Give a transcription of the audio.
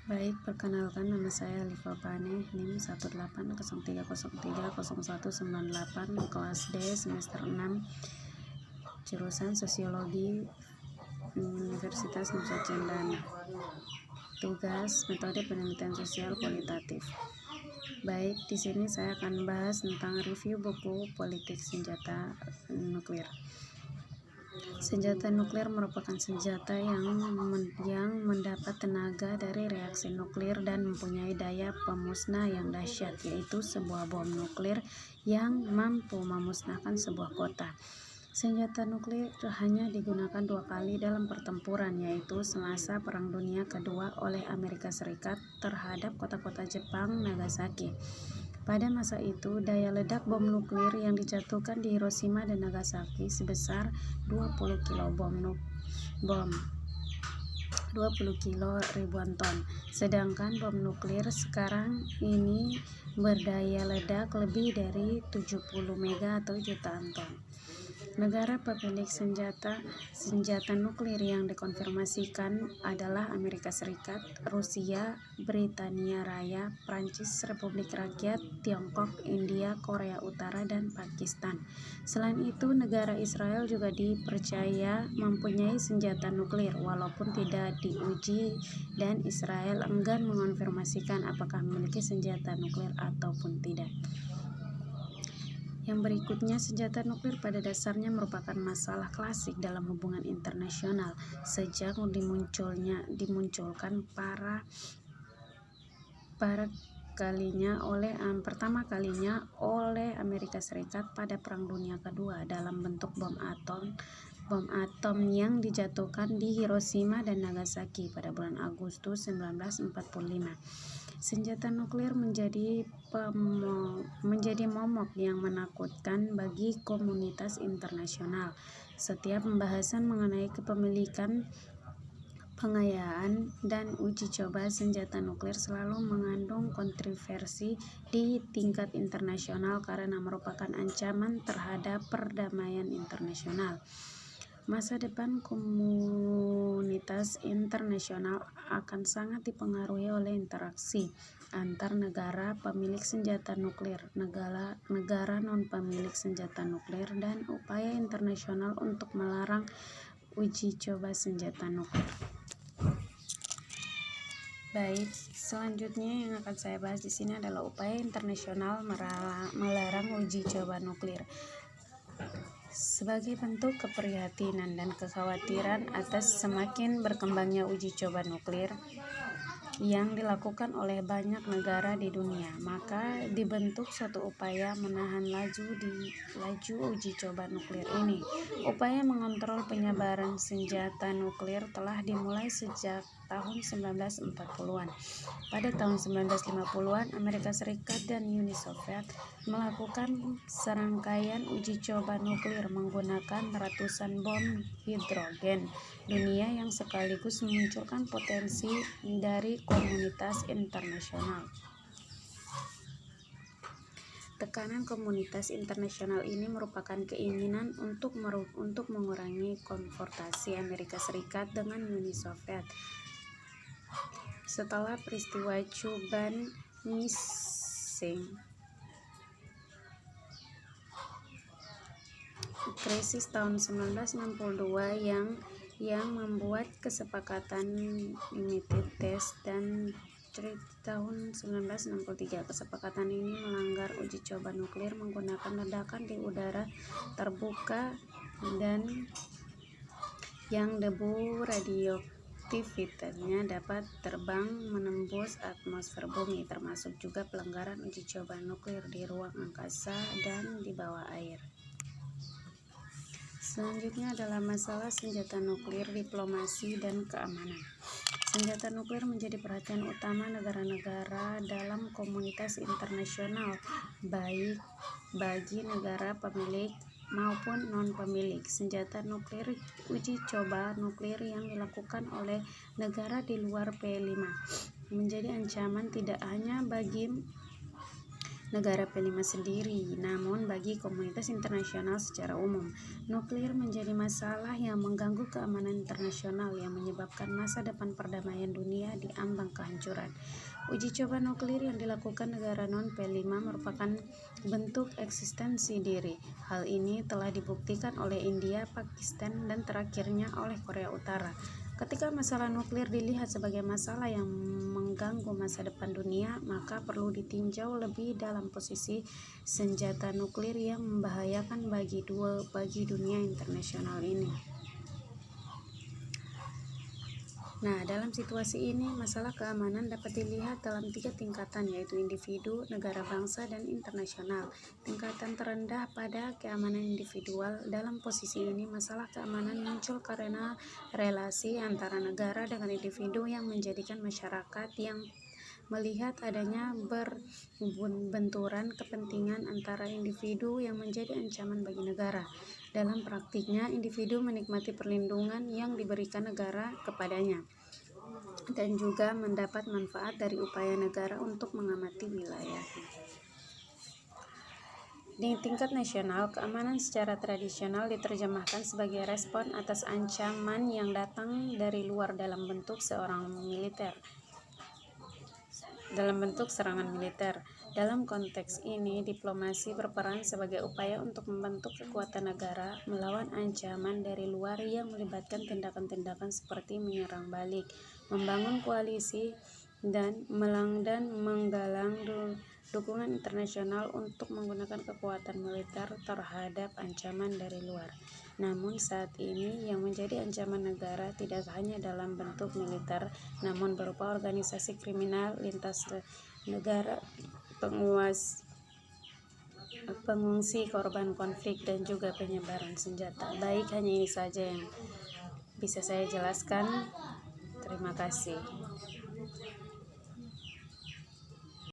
Baik, perkenalkan nama saya Liva Pane, NIM 18030300198, kelas D, semester 6, jurusan Sosiologi, Universitas Nusa Cendana. Tugas metode penelitian sosial kualitatif. Baik, di sini saya akan bahas tentang review buku Politik Senjata Nuklir. Senjata nuklir merupakan senjata yang mendapat tenaga dari reaksi nuklir dan mempunyai daya pemusnah yang dahsyat, yaitu sebuah bom nuklir yang mampu memusnahkan sebuah kota. Senjata nuklir hanya digunakan 2 kali dalam pertempuran, yaitu semasa Perang Dunia Kedua oleh Amerika Serikat terhadap kota-kota Jepang Nagasaki. Pada masa itu, daya ledak bom nuklir yang dijatuhkan di Hiroshima dan Nagasaki sebesar 20 kilo 20 kilo ribuan ton. Sedangkan bom nuklir sekarang ini berdaya ledak lebih dari 70 mega atau jutaan ton. Negara pemilik senjata nuklir yang dikonfirmasikan adalah Amerika Serikat, Rusia, Britania Raya, Prancis, Republik Rakyat Tiongkok, India, Korea Utara, dan Pakistan. Selain itu, negara Israel juga dipercaya mempunyai senjata nuklir, walaupun tidak diuji, dan Israel enggan mengonfirmasikan apakah memiliki senjata nuklir ataupun tidak. Yang berikutnya, senjata nuklir pada dasarnya merupakan masalah klasik dalam hubungan internasional sejak dimunculkan pertama kalinya oleh Amerika Serikat pada Perang Dunia Kedua dalam bentuk bom atom yang dijatuhkan di Hiroshima dan Nagasaki pada bulan Agustus 1945. Senjata nuklir menjadi momok yang menakutkan bagi komunitas internasional. Setiap pembahasan mengenai kepemilikan, pengayaan, dan uji coba senjata nuklir selalu mengandung kontroversi di tingkat internasional karena merupakan ancaman terhadap perdamaian internasional. Masa depan komunitas internasional akan sangat dipengaruhi oleh interaksi antar negara pemilik senjata nuklir, negara non-pemilik senjata nuklir, dan upaya internasional untuk melarang uji coba senjata nuklir. Baik, selanjutnya yang akan saya bahas di sini adalah upaya internasional melarang uji coba nuklir. Sebagai bentuk keprihatinan dan kekhawatiran atas semakin berkembangnya uji coba nuklir yang dilakukan oleh banyak negara di dunia, maka dibentuk suatu upaya menahan laju uji coba nuklir ini. Upaya mengontrol penyebaran senjata nuklir telah dimulai sejak tahun 1940-an. Pada tahun 1950-an, Amerika Serikat dan Uni Soviet melakukan serangkaian uji coba nuklir menggunakan ratusan bom hidrogen dunia yang sekaligus memunculkan potensi dari komunitas internasional. Tekanan komunitas internasional ini merupakan keinginan untuk mengurangi konfrontasi Amerika Serikat dengan Uni Soviet. Setelah peristiwa Chuban-Missing krisis tahun 1962 yang membuat kesepakatan United States dan Treaty tahun 1963. Kesepakatan ini melanggar uji coba nuklir menggunakan ledakan di udara terbuka dan yang debu radioaktivitasnya dapat terbang menembus atmosfer bumi, termasuk juga pelanggaran uji coba nuklir di ruang angkasa dan di bawah air. Selanjutnya adalah masalah senjata nuklir, diplomasi, dan keamanan. Senjata nuklir menjadi perhatian utama negara-negara dalam komunitas internasional, baik bagi negara pemilik maupun non-pemilik senjata nuklir. Uji coba nuklir yang dilakukan oleh negara di luar P5 menjadi ancaman tidak hanya bagi negara P5 sendiri, namun bagi komunitas internasional secara umum. Nuklir menjadi masalah yang mengganggu keamanan internasional yang menyebabkan masa depan perdamaian dunia di ambang kehancuran. Uji coba nuklir yang dilakukan negara non-P5 merupakan bentuk eksistensi diri. Hal ini telah dibuktikan oleh India, Pakistan, dan terakhirnya oleh Korea Utara. Ketika masalah nuklir dilihat sebagai masalah yang mengganggu masa depan dunia, maka perlu ditinjau lebih dalam posisi senjata nuklir yang membahayakan bagi dunia internasional ini. Nah, dalam situasi ini, masalah keamanan dapat dilihat dalam 3 tingkatan, yaitu individu, negara bangsa, dan internasional. Tingkatan terendah pada keamanan individual. Dalam posisi ini, masalah keamanan muncul karena relasi antara negara dengan individu yang menjadikan masyarakat yang melihat adanya benturan kepentingan antara individu yang menjadi ancaman bagi negara. Dalam praktiknya, individu menikmati perlindungan yang diberikan negara kepadanya dan juga mendapat manfaat dari upaya negara untuk mengamati wilayahnya. Di tingkat nasional, keamanan secara tradisional diterjemahkan sebagai respon atas ancaman yang datang dari luar dalam bentuk serangan militer. Dalam konteks ini, diplomasi berperan sebagai upaya untuk membentuk kekuatan negara melawan ancaman dari luar yang melibatkan tindakan-tindakan seperti menyerang balik, membangun koalisi, dan menggalang dukungan internasional untuk menggunakan kekuatan militer terhadap ancaman dari luar. Namun saat ini yang menjadi ancaman negara tidak hanya dalam bentuk militer, namun berupa organisasi kriminal lintas negara, pengungsi, korban konflik, dan juga penyebaran senjata. Baik, hanya ini saja yang bisa saya jelaskan. Terima kasih.